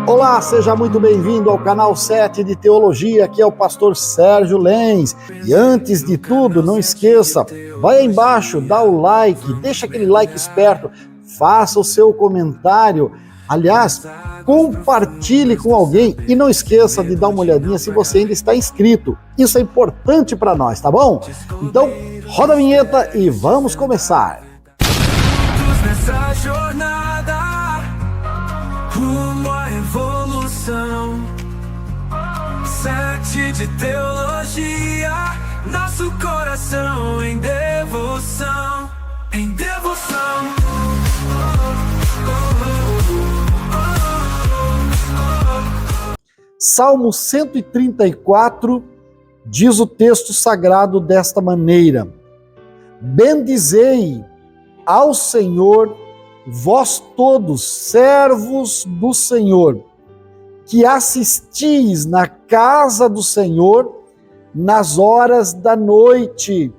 Olá, seja muito bem-vindo ao canal 7 de Teologia, aqui é o pastor Sérgio Lenz. E antes de tudo, não esqueça, vai aí embaixo, dá o like, deixa aquele like esperto, faça o seu comentário, aliás, compartilhe com alguém e não esqueça de dar uma olhadinha se você ainda está inscrito. Isso é importante para nós, tá bom? Então, roda a vinheta e vamos começar. Nessa jornada rumo à evolução, 7 de teologia, nosso coração em devoção, em devoção. Salmo 134 diz o texto sagrado desta maneira: bendizei ao Senhor, vós todos, servos do Senhor, que assistis na casa do Senhor nas horas da noite.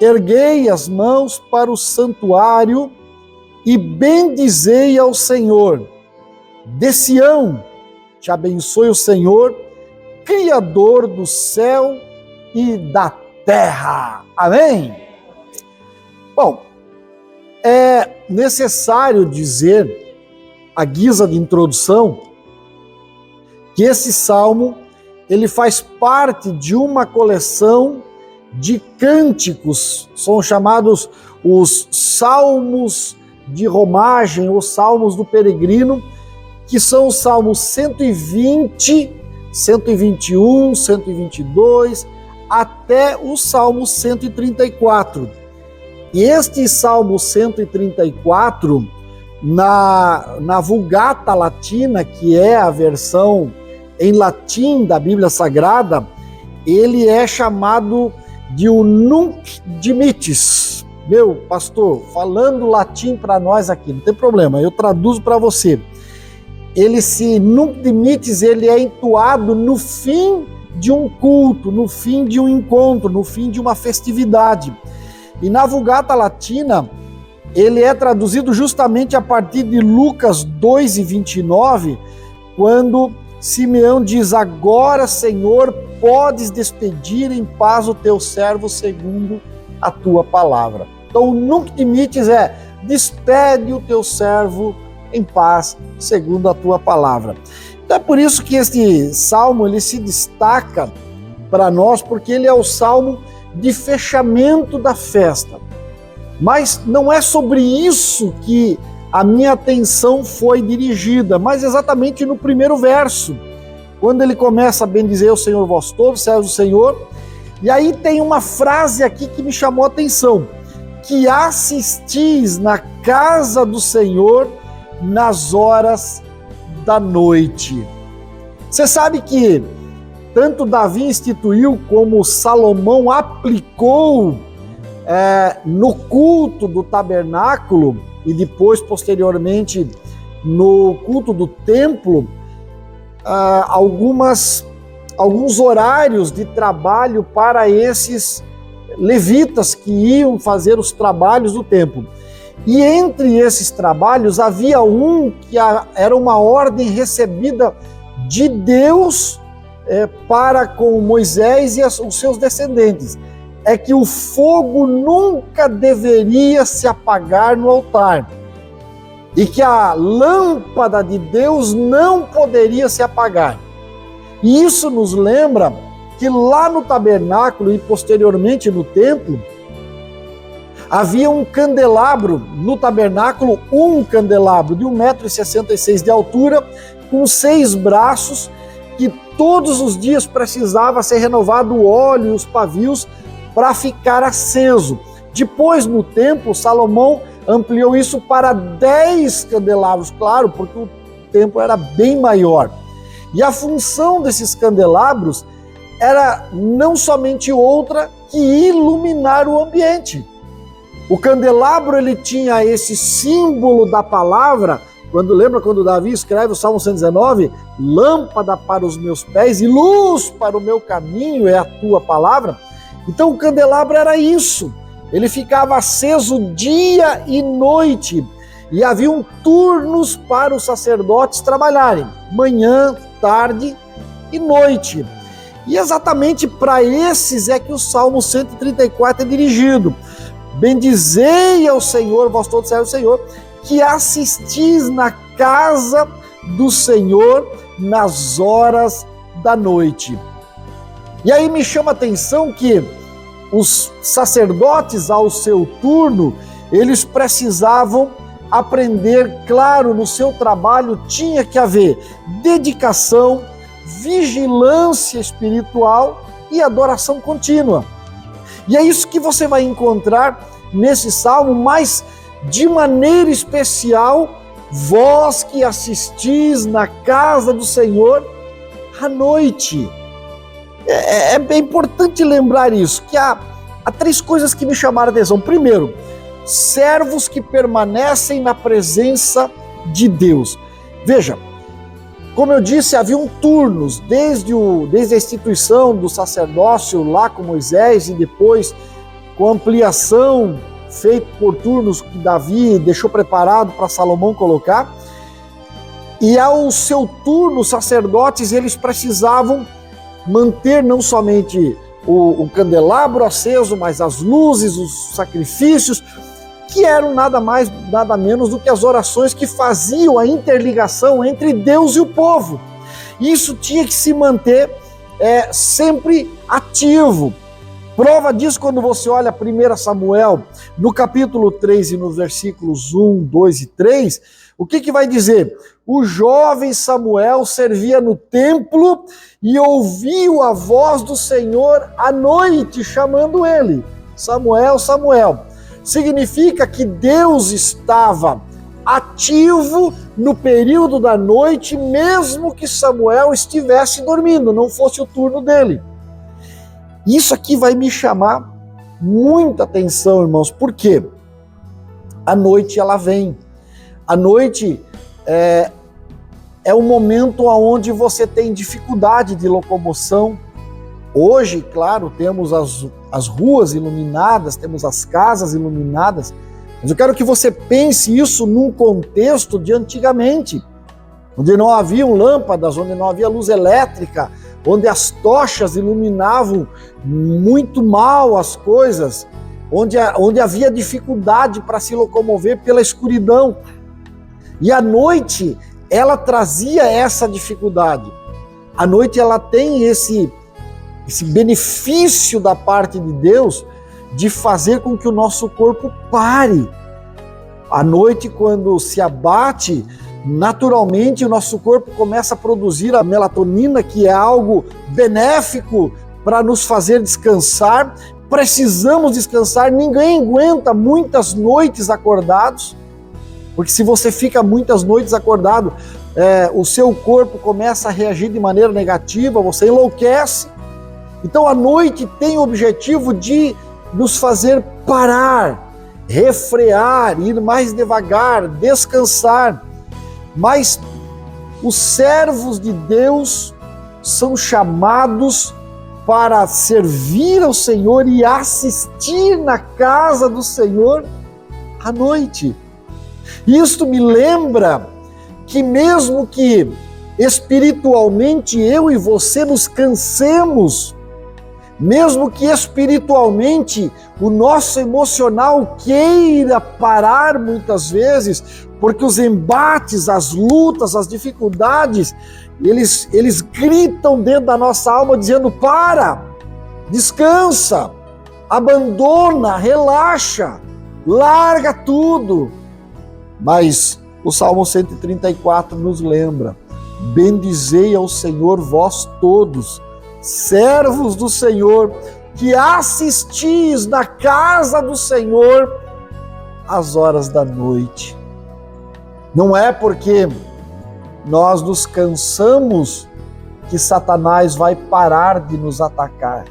Erguei as mãos para o santuário e bendizei ao Senhor. De Sião te abençoe o Senhor, Criador do céu e da terra. Amém? Bom, é necessário dizer, à guisa de introdução, que esse salmo ele faz parte de uma coleção de cânticos, são chamados os salmos de romagem, ou salmos do peregrino, que são os salmos 120, 121, 122, até o salmo 134. E este Salmo 134, na Vulgata Latina, que é a versão em latim da Bíblia Sagrada, ele é chamado de o Nunc Dimittis. Meu pastor, falando latim para nós aqui, não tem problema, eu traduzo para você. Esse Nunc Dimittis, ele é entoado no fim de um culto, no fim de um encontro, no fim de uma festividade. E na Vulgata Latina, ele é traduzido justamente a partir de Lucas 2:29, quando Simeão diz: agora, Senhor, podes despedir em paz o teu servo segundo a tua palavra. Então, o Nunc Dimittis é: despede o teu servo em paz segundo a tua palavra. Então é por isso que este salmo ele se destaca para nós, porque ele é o salmo de fechamento da festa. Mas não é sobre isso que a minha atenção foi dirigida, mas exatamente no primeiro verso, quando ele começa a bendizer o Senhor vós todos, servos do Senhor, e aí tem uma frase aqui que me chamou a atenção: que assistis na casa do Senhor nas horas da noite. Você sabe que tanto Davi instituiu como Salomão aplicou no culto do tabernáculo e depois, posteriormente, no culto do templo, alguns horários de trabalho para esses levitas que iam fazer os trabalhos do templo. E entre esses trabalhos havia um que era uma ordem recebida de Deus para com Moisés e os seus descendentes, é que o fogo nunca deveria se apagar no altar e que a lâmpada de Deus não poderia se apagar. E isso nos lembra que lá no tabernáculo e posteriormente no templo, havia um candelabro no tabernáculo, um candelabro de 1,66 m de altura, com 6 braços, que todos os dias precisava ser renovado o óleo e os pavios para ficar aceso. Depois, no templo, Salomão ampliou isso para 10 candelabros, claro, porque o templo era bem maior. E a função desses candelabros era não somente outra que iluminar o ambiente. O candelabro ele tinha esse símbolo da palavra. Lembra quando Davi escreve o Salmo 119? Lâmpada para os meus pés e luz para o meu caminho é a tua palavra. Então o candelabro era isso. Ele ficava aceso dia e noite. E haviam turnos para os sacerdotes trabalharem, manhã, tarde e noite. E exatamente para esses é que o Salmo 134 é dirigido. Bendizei ao Senhor, vós todos servos do Senhor, que assistis na casa do Senhor nas horas da noite. E aí me chama a atenção que os sacerdotes, ao seu turno, eles precisavam aprender, claro, no seu trabalho tinha que haver dedicação, vigilância espiritual e adoração contínua. E é isso que você vai encontrar nesse salmo, mas de maneira especial, vós que assistis na casa do Senhor à noite. É bem importante lembrar isso, que há 3 coisas que me chamaram a atenção. Primeiro, servos que permanecem na presença de Deus. Veja, como eu disse, haviam turnos, desde a instituição do sacerdócio lá com Moisés e depois com a ampliação feita por turnos que Davi deixou preparado para Salomão colocar. E ao seu turno, os sacerdotes, eles precisavam manter não somente o candelabro aceso, mas as luzes, os sacrifícios, que eram nada mais, nada menos do que as orações que faziam a interligação entre Deus e o povo. Isso tinha que se manter sempre ativo. Prova disso quando você olha 1 Samuel, no capítulo 3 e nos versículos 1, 2 e 3, o que vai dizer? O jovem Samuel servia no templo e ouviu a voz do Senhor à noite chamando ele. Samuel, Samuel. Significa que Deus estava ativo no período da noite, mesmo que Samuel estivesse dormindo, não fosse o turno dele. Isso aqui vai me chamar muita atenção, irmãos, porque a noite ela vem. A noite é um momento onde você tem dificuldade de locomoção. Hoje, claro, temos as ruas iluminadas, temos as casas iluminadas, mas eu quero que você pense isso num contexto de antigamente, onde não haviam lâmpadas, onde não havia luz elétrica, onde as tochas iluminavam muito mal as coisas, onde havia dificuldade para se locomover pela escuridão. E a noite, ela trazia essa dificuldade. A noite, ela tem esse benefício da parte de Deus de fazer com que o nosso corpo pare. À noite, quando se abate, naturalmente o nosso corpo começa a produzir a melatonina, que é algo benéfico para nos fazer descansar. Precisamos descansar, ninguém aguenta muitas noites acordados, porque se você fica muitas noites acordado, o seu corpo começa a reagir de maneira negativa, você enlouquece. Então a noite tem o objetivo de nos fazer parar, refrear, ir mais devagar, descansar. Mas os servos de Deus são chamados para servir ao Senhor e assistir na casa do Senhor à noite. Isto me lembra que mesmo que espiritualmente eu e você nos cansemos, mesmo que espiritualmente o nosso emocional queira parar muitas vezes, porque os embates, as lutas, as dificuldades, eles gritam dentro da nossa alma dizendo: para, descansa, abandona, relaxa, larga tudo. Mas o Salmo 134 nos lembra: bendizei ao Senhor vós todos, servos do Senhor, que assistis na casa do Senhor às horas da noite. Não é porque nós nos cansamos que Satanás vai parar de nos atacar.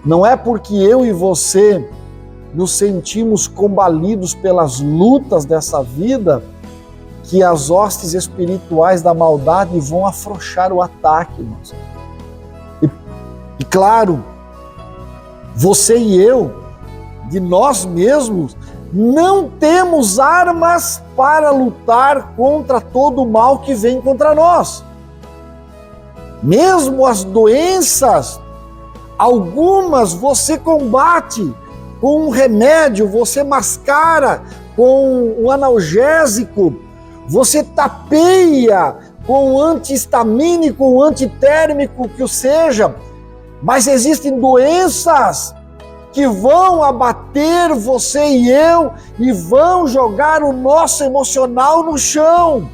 Não é porque eu e você nos sentimos combalidos pelas lutas dessa vida que as hostes espirituais da maldade vão afrouxar o ataque, irmãos. E claro, você e eu, de nós mesmos, não temos armas para lutar contra todo o mal que vem contra nós. Mesmo as doenças, algumas você combate com um remédio, você mascara com um analgésico, você tapeia com um antihistamínico, um antitérmico, que o seja, mas existem doenças que vão abater você e eu e vão jogar o nosso emocional no chão.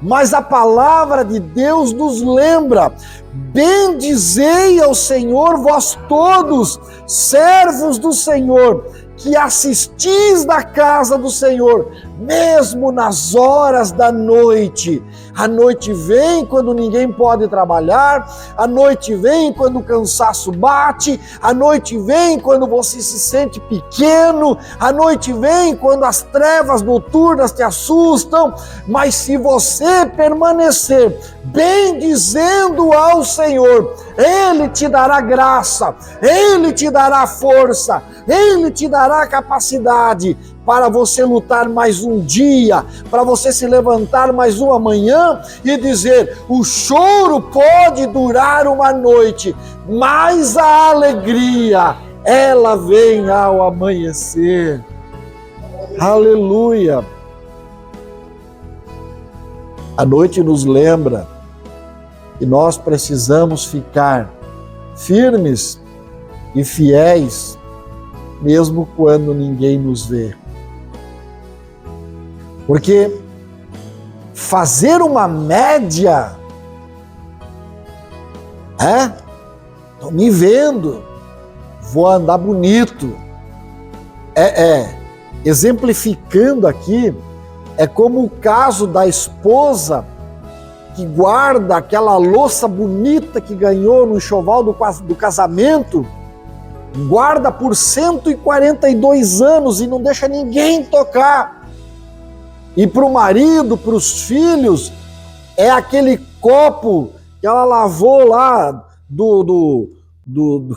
Mas a palavra de Deus nos lembra: bendizei ao Senhor vós todos, servos do Senhor, que assistis na casa do Senhor, mesmo nas horas da noite. A noite vem quando ninguém pode trabalhar, a noite vem quando o cansaço bate, a noite vem quando você se sente pequeno, a noite vem quando as trevas noturnas te assustam, mas se você permanecer bendizendo ao Senhor, Ele te dará graça, Ele te dará força, Ele te dará capacidade para você lutar mais um dia, para você se levantar mais uma manhã e dizer: o choro pode durar uma noite, mas a alegria, ela vem ao amanhecer. Aleluia! A noite nos lembra que nós precisamos ficar firmes e fiéis, mesmo quando ninguém nos vê. Porque fazer uma média, estão me vendo, vou andar bonito, exemplificando aqui, é como o caso da esposa que guarda aquela louça bonita que ganhou no enxoval do casamento, guarda por 142 anos e não deixa ninguém tocar. E para o marido, para os filhos, é aquele copo que ela lavou lá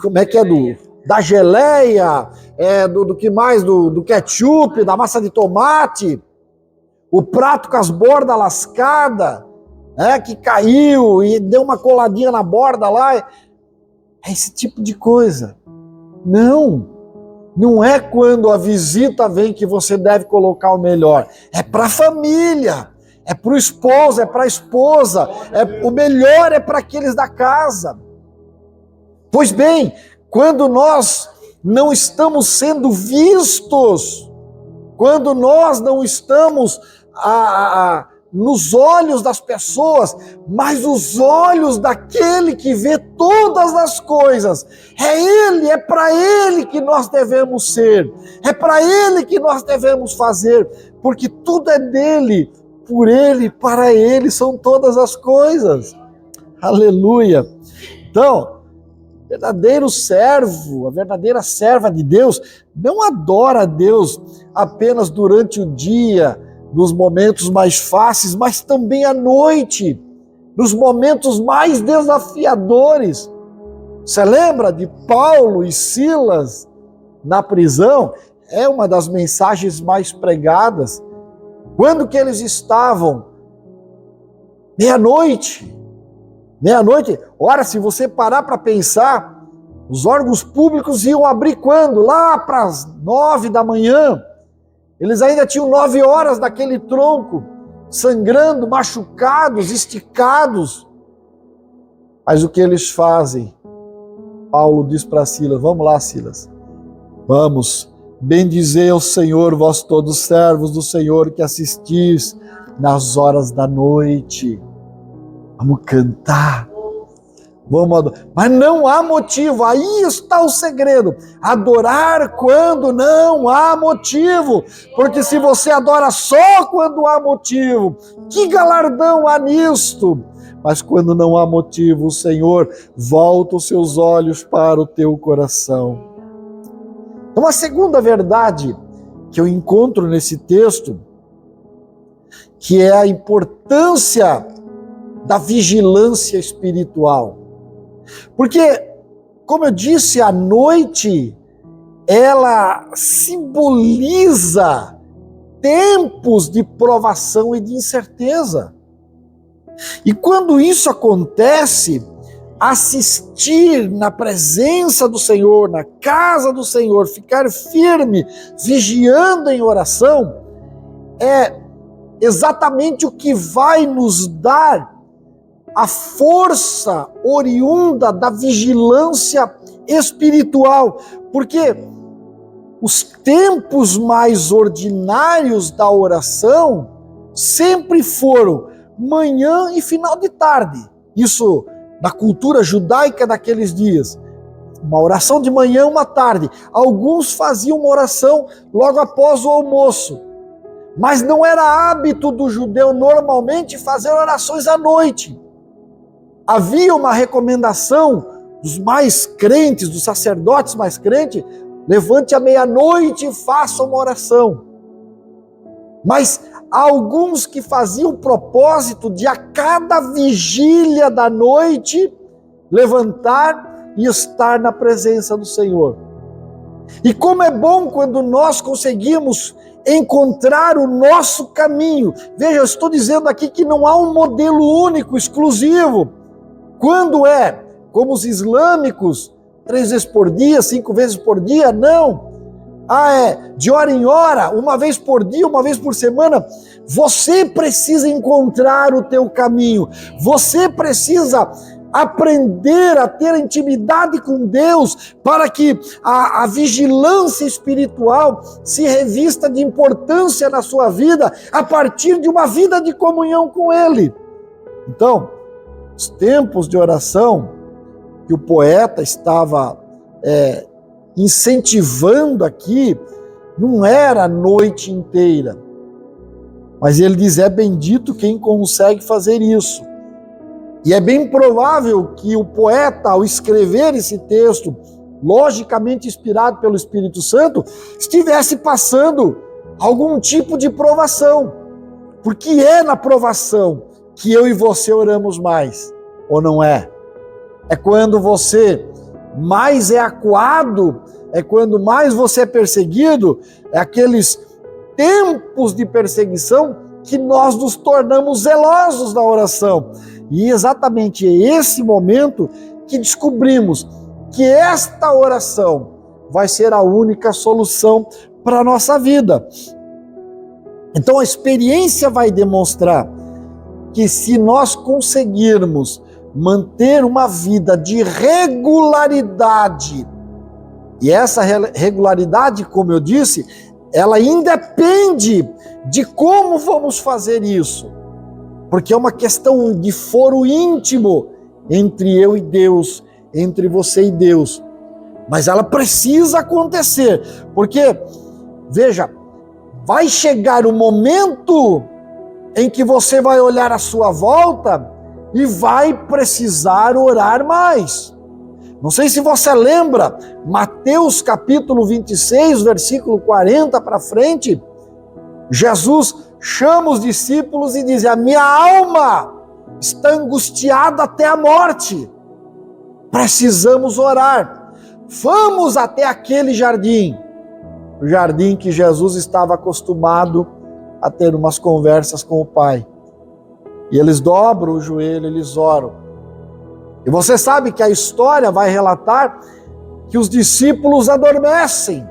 como é que é, da geleia, do que mais, do ketchup, da massa de tomate, o prato com as bordas lascadas, que caiu e deu uma coladinha na borda lá. É esse tipo de coisa. Não é quando a visita vem que você deve colocar o melhor. É para a família, é para o esposo, é para a esposa. O melhor é para aqueles da casa. Pois bem, quando nós não estamos sendo vistos, quando nós não estamos nos olhos das pessoas, mas os olhos daquele que vê todas as coisas, é para Ele que nós devemos ser, é para Ele que nós devemos fazer, porque tudo é dele, por Ele, para Ele são todas as coisas. Aleluia! Então, o verdadeiro servo, a verdadeira serva de Deus, não adora a Deus apenas durante o dia, nos momentos mais fáceis, mas também à noite, nos momentos mais desafiadores. Você lembra de Paulo e Silas na prisão? É uma das mensagens mais pregadas. Quando que eles estavam? Meia-noite. Ora, se você parar para pensar, os órgãos públicos iam abrir quando? Lá para as 9 da manhã. Eles ainda tinham 9 horas daquele tronco, sangrando, machucados, esticados. Mas o que eles fazem? Paulo diz para Silas: vamos lá, Silas, vamos, bendizei ao Senhor, vós todos servos do Senhor que assistis nas horas da noite. Vamos cantar. Vamos adorar. Mas não há motivo, aí está o segredo. Adorar quando não há motivo. Porque se você adora só quando há motivo, que galardão há nisto? Mas quando não há motivo, o Senhor volta os seus olhos para o teu coração. Então, a segunda verdade que eu encontro nesse texto, que é a importância da vigilância espiritual. Porque, como eu disse, a noite ela simboliza tempos de provação e de incerteza. E quando isso acontece, assistir na presença do Senhor, na casa do Senhor, ficar firme, vigiando em oração, é exatamente o que vai nos dar a força oriunda da vigilância espiritual, porque os tempos mais ordinários da oração sempre foram manhã e final de tarde. Isso da cultura judaica daqueles dias. Uma oração de manhã, uma tarde. Alguns faziam uma oração logo após o almoço. Mas não era hábito do judeu normalmente fazer orações à noite. Havia uma recomendação dos mais crentes, dos sacerdotes mais crentes: levante à meia-noite e faça uma oração. Mas há alguns que faziam o propósito de a cada vigília da noite levantar e estar na presença do Senhor. E como é bom quando nós conseguimos encontrar o nosso caminho. Veja, eu estou dizendo aqui que não há um modelo único, exclusivo. Quando é como os islâmicos, 3 vezes por dia, 5 vezes por dia, não. É de hora em hora, uma vez por dia, uma vez por semana. Você precisa encontrar o teu caminho. Você precisa aprender a ter intimidade com Deus para que a vigilância espiritual se revista de importância na sua vida a partir de uma vida de comunhão com Ele. Então, os tempos de oração que o poeta estava incentivando aqui, não era a noite inteira. Mas ele diz: é bendito quem consegue fazer isso. E é bem provável que o poeta, ao escrever esse texto, logicamente inspirado pelo Espírito Santo, estivesse passando algum tipo de provação. Porque é na provação que eu e você oramos mais, ou não é? É quando você mais é acuado, é quando mais você é perseguido, é aqueles tempos de perseguição que nós nos tornamos zelosos na oração. E exatamente é esse momento que descobrimos que esta oração vai ser a única solução para a nossa vida. Então a experiência vai demonstrar que se nós conseguirmos manter uma vida de regularidade, e essa regularidade, como eu disse, ela independe de como vamos fazer isso, porque é uma questão de foro íntimo entre eu e Deus, entre você e Deus, mas ela precisa acontecer, porque, veja, vai chegar o momento em que você vai olhar à sua volta e vai precisar orar mais. Não sei se você lembra, Mateus capítulo 26, versículo 40 para frente, Jesus chama os discípulos e diz: a minha alma está angustiada até a morte. Precisamos orar. Vamos até aquele jardim, o jardim que Jesus estava acostumado a ter umas conversas com o Pai. E eles dobram o joelho, eles oram. E você sabe que a história vai relatar que os discípulos adormecem.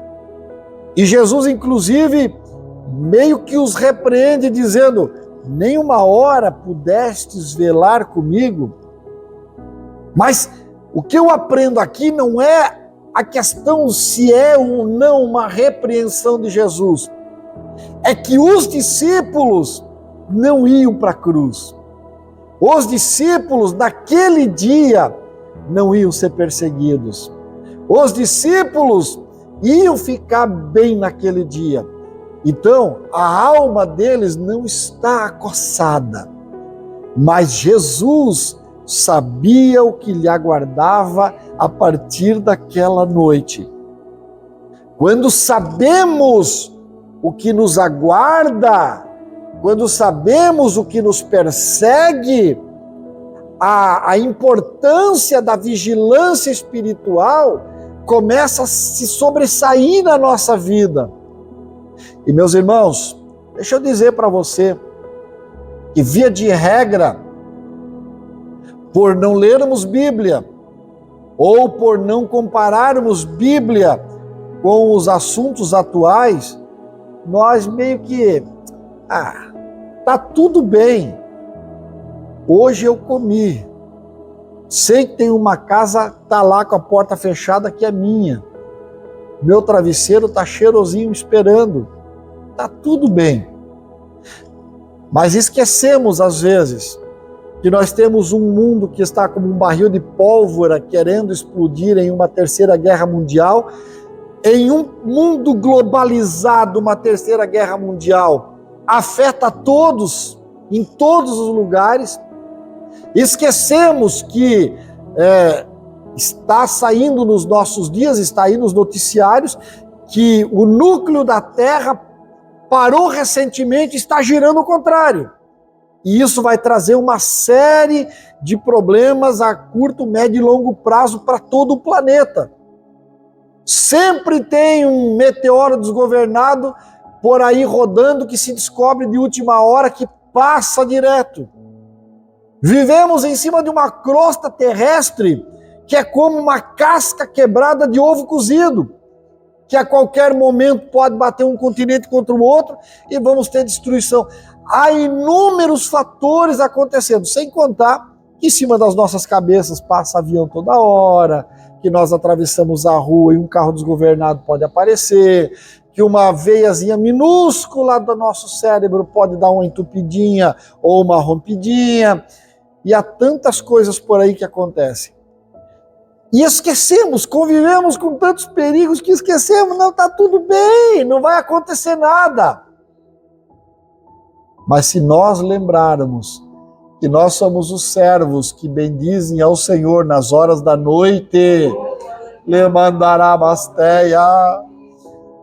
E Jesus, inclusive, meio que os repreende, dizendo: nem uma hora pudestes velar comigo. Mas o que eu aprendo aqui não é a questão se é ou não uma repreensão de Jesus. É que os discípulos não iam para a cruz. Os discípulos naquele dia não iam ser perseguidos. Os discípulos iam ficar bem naquele dia. Então, a alma deles não está acossada. Mas Jesus sabia o que lhe aguardava a partir daquela noite. Quando sabemos o que nos aguarda, quando sabemos o que nos persegue, a importância da vigilância espiritual começa a se sobressair na nossa vida. E meus irmãos, deixa eu dizer para você que via de regra, por não lermos Bíblia, ou por não compararmos Bíblia com os assuntos atuais, nós meio que, tá tudo bem. Hoje eu comi. Sei que tem uma casa, tá lá com a porta fechada, que é minha. Meu travesseiro tá cheirosinho esperando. Tá tudo bem. Mas esquecemos às vezes que nós temos um mundo que está como um barril de pólvora querendo explodir em uma terceira guerra mundial. Em um mundo globalizado, uma terceira guerra mundial afeta todos, em todos os lugares. Esquecemos que está saindo nos nossos dias, está aí nos noticiários, que o núcleo da Terra parou recentemente e está girando ao contrário. E isso vai trazer uma série de problemas a curto, médio e longo prazo para todo o planeta. Sempre tem um meteoro desgovernado por aí rodando que se descobre de última hora, que passa direto. Vivemos em cima de uma crosta terrestre que é como uma casca quebrada de ovo cozido, que a qualquer momento pode bater um continente contra o outro e vamos ter destruição. Há inúmeros fatores acontecendo, sem contar que em cima das nossas cabeças passa avião toda hora, que nós atravessamos a rua e um carro desgovernado pode aparecer, que uma veiazinha minúscula do nosso cérebro pode dar uma entupidinha ou uma rompidinha, e há tantas coisas por aí que acontecem. E esquecemos, convivemos com tantos perigos que esquecemos, não, está tudo bem, não vai acontecer nada. Mas se nós lembrarmos que nós somos os servos que bendizem ao Senhor nas horas da noite, lhe mandará basteia,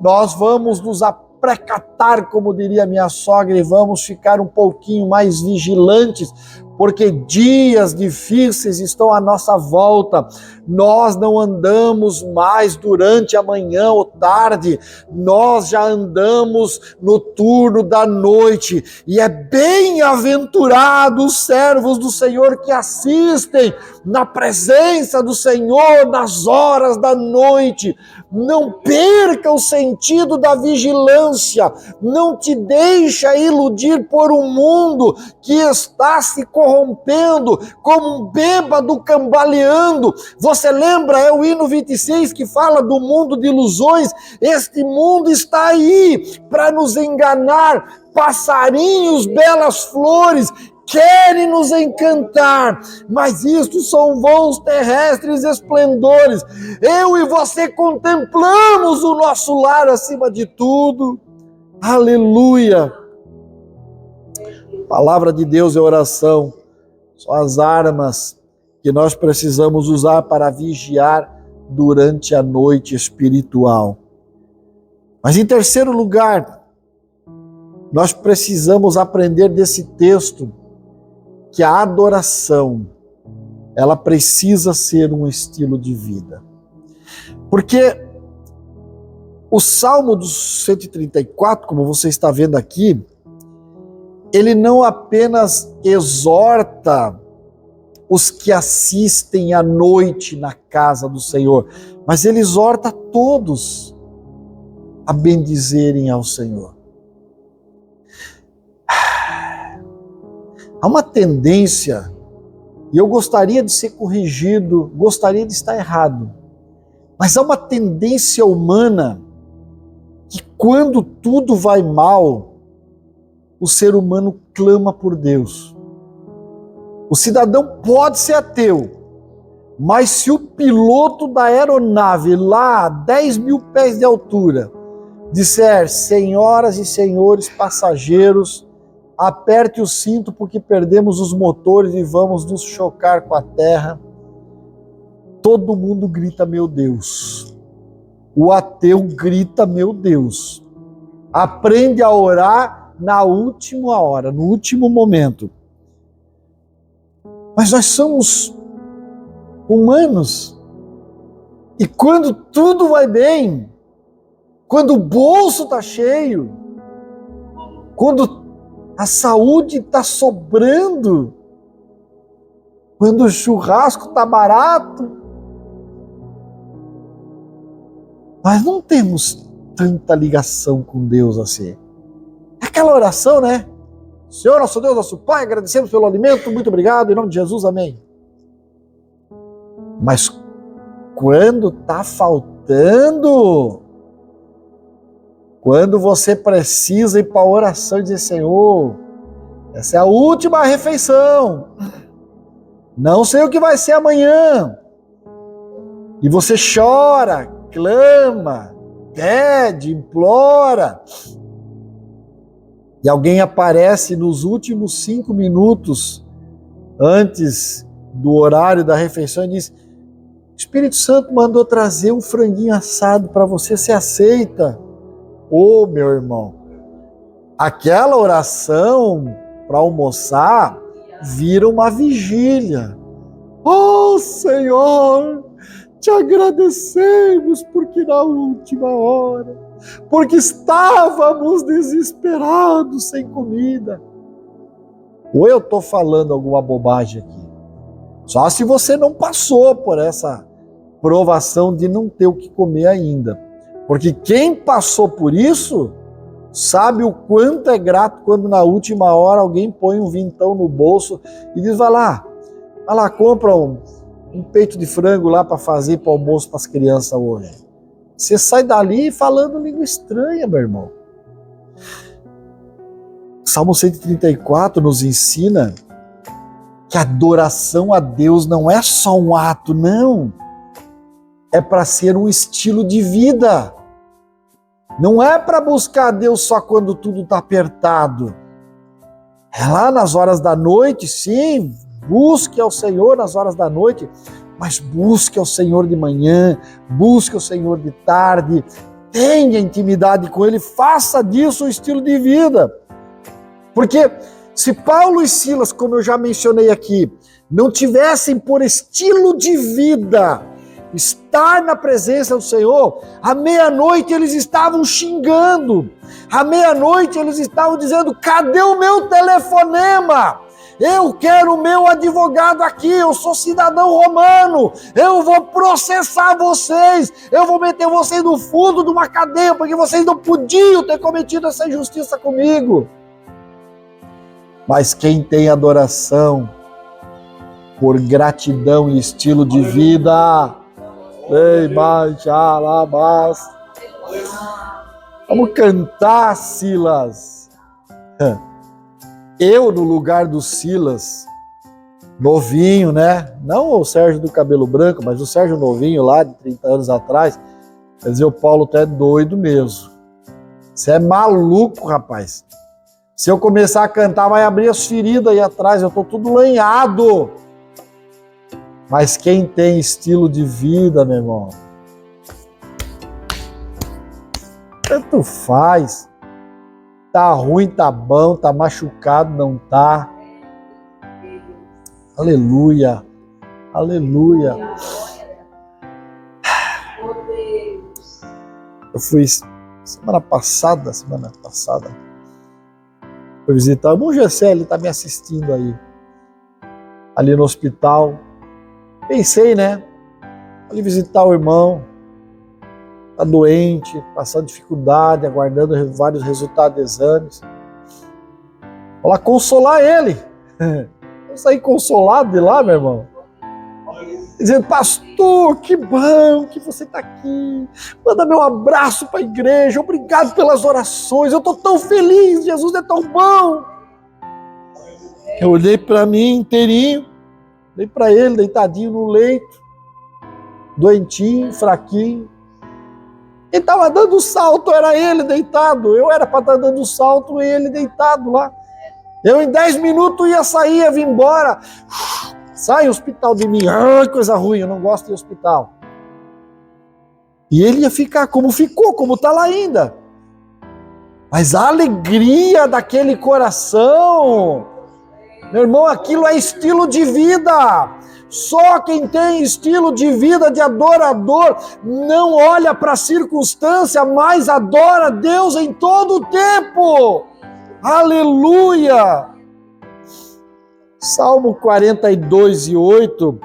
nós vamos nos aprecatar, como diria minha sogra, e vamos ficar um pouquinho mais vigilantes, porque dias difíceis estão à nossa volta. Nós não andamos mais durante a manhã ou tarde, nós já andamos no turno da noite, e é bem-aventurado os servos do Senhor que assistem na presença do Senhor nas horas da noite. Não perca o sentido da vigilância, não te deixa iludir por um mundo que está se corrompendo como um bêbado cambaleando. Você lembra, é o hino 26 que fala do mundo de ilusões. Este mundo está aí para nos enganar. Passarinhos, belas flores, querem nos encantar, mas isto são voos terrestres esplendores. Eu e você contemplamos o nosso lar acima de tudo. Aleluia! Palavra de Deus é oração, são as armas que nós precisamos usar para vigiar durante a noite espiritual. Mas em terceiro lugar, nós precisamos aprender desse texto que a adoração, ela precisa ser um estilo de vida. Porque o Salmo dos 134, como você está vendo aqui, ele não apenas exorta os que assistem à noite na casa do Senhor, mas ele exorta todos a bendizerem ao Senhor. Há uma tendência, e eu gostaria de ser corrigido, gostaria de estar errado, mas há uma tendência humana que quando tudo vai mal, o ser humano clama por Deus. O cidadão pode ser ateu, mas se o piloto da aeronave lá a 10 mil pés de altura disser: senhoras e senhores passageiros, aperte o cinto porque perdemos os motores e vamos nos chocar com a terra, todo mundo grita: meu Deus. O ateu grita: meu Deus. Aprende a orar na última hora, no último momento. Mas nós somos humanos E quando tudo vai bem, quando o bolso está cheio, quando a saúde está sobrando, quando o churrasco está barato, nós não temos tanta ligação com Deus assim. É aquela oração, né? Senhor, nosso Deus, nosso Pai, agradecemos pelo alimento, muito obrigado, em nome de Jesus, amém. Mas quando está faltando, quando você precisa ir para a oração e dizer, Senhor, essa é a última refeição, não sei o que vai ser amanhã, e você chora, clama, pede, implora, e alguém aparece nos últimos 5 minutos antes do horário da refeição e diz, o Espírito Santo mandou trazer um franguinho assado para você, você aceita? Ô, meu irmão, aquela oração para almoçar vira uma vigília. Oh, Senhor, te agradecemos porque na última hora, porque estávamos desesperados sem comida. Ou eu estou falando alguma bobagem aqui? Só se você não passou por essa provação de não ter o que comer ainda. Porque quem passou por isso sabe o quanto é grato quando na última hora alguém põe um vintão no bolso e diz, vai lá, compra um peito de frango lá para fazer para o almoço para as crianças hoje. Você sai dali falando língua estranha, meu irmão. Salmo 134 nos ensina que a adoração a Deus não é só um ato, não. É para ser um estilo de vida. Não é para buscar a Deus só quando tudo está apertado. É lá nas horas da noite, sim, busque ao Senhor nas horas da noite, mas busque ao Senhor de manhã, busque ao Senhor de tarde, tenha intimidade com Ele, faça disso um estilo de vida. Porque se Paulo e Silas, como eu já mencionei aqui, não tivessem por estilo de vida estar na presença do Senhor, à meia-noite eles estavam xingando, à meia-noite eles estavam dizendo, cadê o meu telefonema? Eu quero o meu advogado aqui, eu sou cidadão romano, eu vou processar vocês, eu vou meter vocês no fundo de uma cadeia, porque vocês não podiam ter cometido essa injustiça comigo. Mas quem tem adoração por gratidão e estilo de vida, vamos cantar, Silas. Eu, no lugar do Silas, novinho, né? Não o Sérgio do cabelo branco, mas o Sérgio novinho lá de 30 anos atrás, quer dizer, o Paulo tá doido mesmo. Você é maluco, rapaz. Se eu começar a cantar, vai abrir as feridas aí atrás, eu tô tudo lanhado. Mas quem tem estilo de vida, meu irmão, tanto faz. Tá ruim, tá bom, tá machucado, não tá. Aleluia, aleluia. Eu fui semana passada, fui visitar o irmão Gessé, ele tá me assistindo aí, ali no hospital. Pensei, né? Ali visitar o irmão, tá doente, passando dificuldade, aguardando vários resultados de exames. Vou lá consolar ele. Eu saí consolado de lá, meu irmão. Dizendo, pastor, que bom que você está aqui. Manda meu abraço para a igreja. Obrigado pelas orações. Eu estou tão feliz. Jesus é tão bom. Eu olhei para mim inteirinho. Olhei para ele deitadinho no leito. Doentinho, fraquinho. Ele estava dando salto, era ele deitado. Eu era para estar dando salto e ele deitado lá. Eu em 10 minutos ia sair, ia vir embora. Sai hospital de mim. Ai, coisa ruim, eu não gosto de hospital. E ele ia ficar como ficou, como está lá ainda. Mas a alegria daquele coração, meu irmão, aquilo é estilo de vida. Só quem tem estilo de vida de adorador não olha para a circunstância, mas adora a Deus em todo o tempo. Aleluia! Salmo 42:8.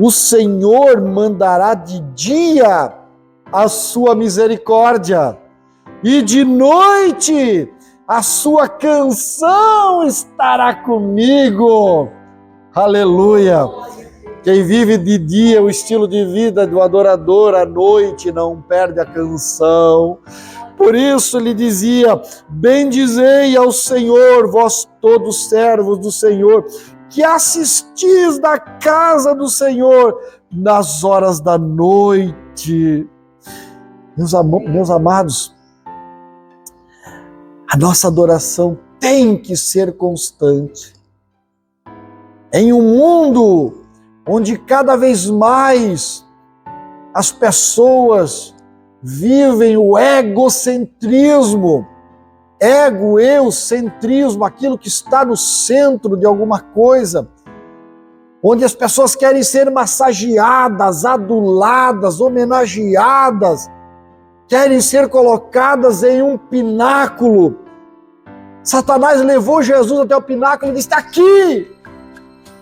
O Senhor mandará de dia a sua misericórdia, e de noite a sua canção estará comigo. Aleluia! Quem vive de dia o estilo de vida do adorador, à noite não perde a canção. Por isso ele dizia: bendizei ao Senhor, vós todos servos do Senhor, que assistis na casa do Senhor nas horas da noite. Meus amados, a nossa adoração tem que ser constante. Em um mundo onde cada vez mais as pessoas vivem o egocentrismo, eucentrismo, aquilo que está no centro de alguma coisa, onde as pessoas querem ser massageadas, aduladas, homenageadas, querem ser colocadas em um pináculo. Satanás levou Jesus até o pináculo e disse: está aqui,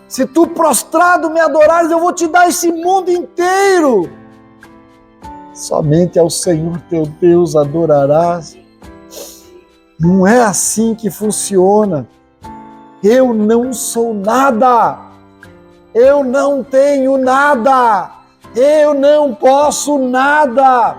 se tu prostrado me adorares, eu vou te dar esse mundo inteiro. Somente ao Senhor teu Deus adorarás. Não é assim que funciona. Eu não sou nada. Eu não tenho nada. Eu não posso nada.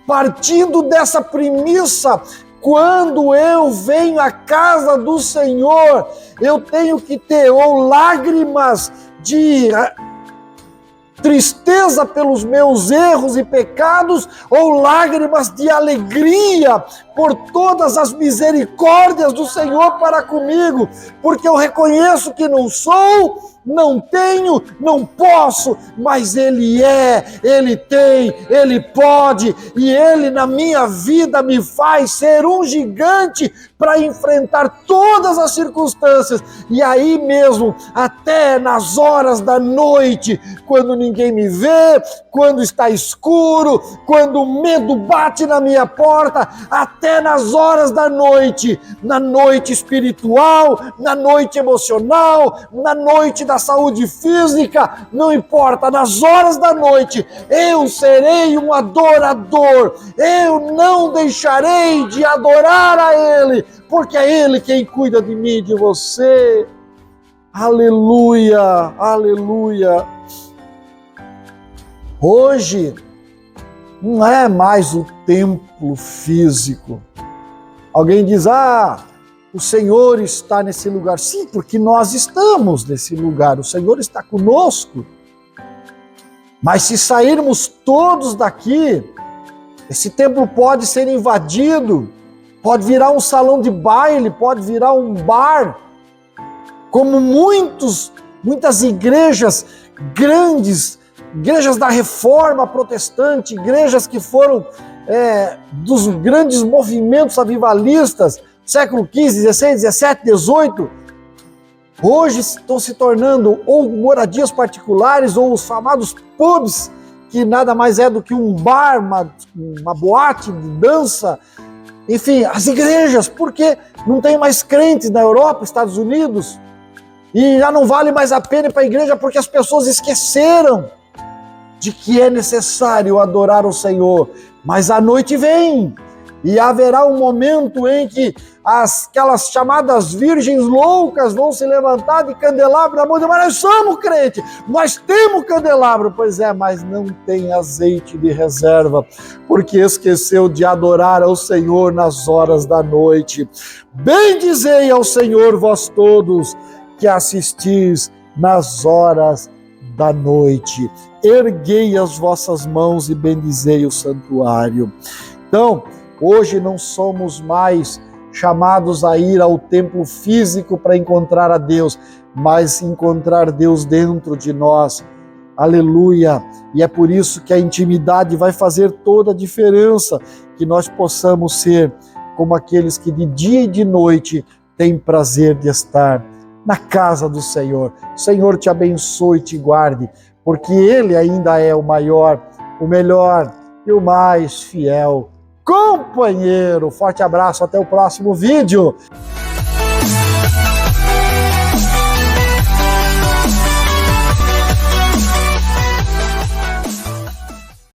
Partindo dessa premissa, quando eu venho à casa do Senhor, eu tenho que ter ou lágrimas de tristeza pelos meus erros e pecados, ou lágrimas de alegria por todas as misericórdias do Senhor para comigo, porque eu reconheço que não sou, não tenho, não posso, mas Ele é, Ele tem, Ele pode, e Ele na minha vida me faz ser um gigante para enfrentar todas as circunstâncias. E aí mesmo, até nas horas da noite, quando ninguém me vê, quando está escuro, quando o medo bate na minha porta, até nas horas da noite, na noite espiritual, na noite emocional, na noite da saúde física, não importa, nas horas da noite, eu serei um adorador, eu não deixarei de adorar a Ele, porque é Ele quem cuida de mim e de você. Aleluia, aleluia. Hoje não é mais o templo físico. Alguém diz: o Senhor está nesse lugar. Sim, porque nós estamos nesse lugar, o Senhor está conosco. Mas se sairmos todos daqui, esse templo pode ser invadido, pode virar um salão de baile, pode virar um bar, como muitas igrejas grandes, igrejas da Reforma Protestante, igrejas que foram dos grandes movimentos avivalistas, século XV, XVI, XVII, XVIII, hoje estão se tornando ou moradias particulares ou os famosos pubs, que nada mais é do que um bar, uma boate de dança. Enfim, as igrejas, porque não tem mais crentes na Europa, Estados Unidos, e já não vale mais a pena ir para a igreja porque as pessoas esqueceram de que é necessário adorar o Senhor. Mas a noite vem e haverá um momento em que aquelas chamadas virgens loucas vão se levantar de candelabro na mão de: mas nós somos crentes, nós temos candelabro. Pois é, mas não tem azeite de reserva, porque esqueceu de adorar ao Senhor nas horas da noite. Bendizei ao Senhor vós todos que assistis nas horas da noite. Erguei as vossas mãos e bendizei o santuário. Então, hoje não somos mais chamados a ir ao templo físico para encontrar a Deus, mas encontrar Deus dentro de nós. Aleluia! E é por isso que a intimidade vai fazer toda a diferença, que nós possamos ser como aqueles que de dia e de noite têm prazer de estar na casa do Senhor. O Senhor te abençoe e te guarde, porque Ele ainda é o maior, o melhor e o mais fiel companheiro. Forte abraço, até o próximo vídeo.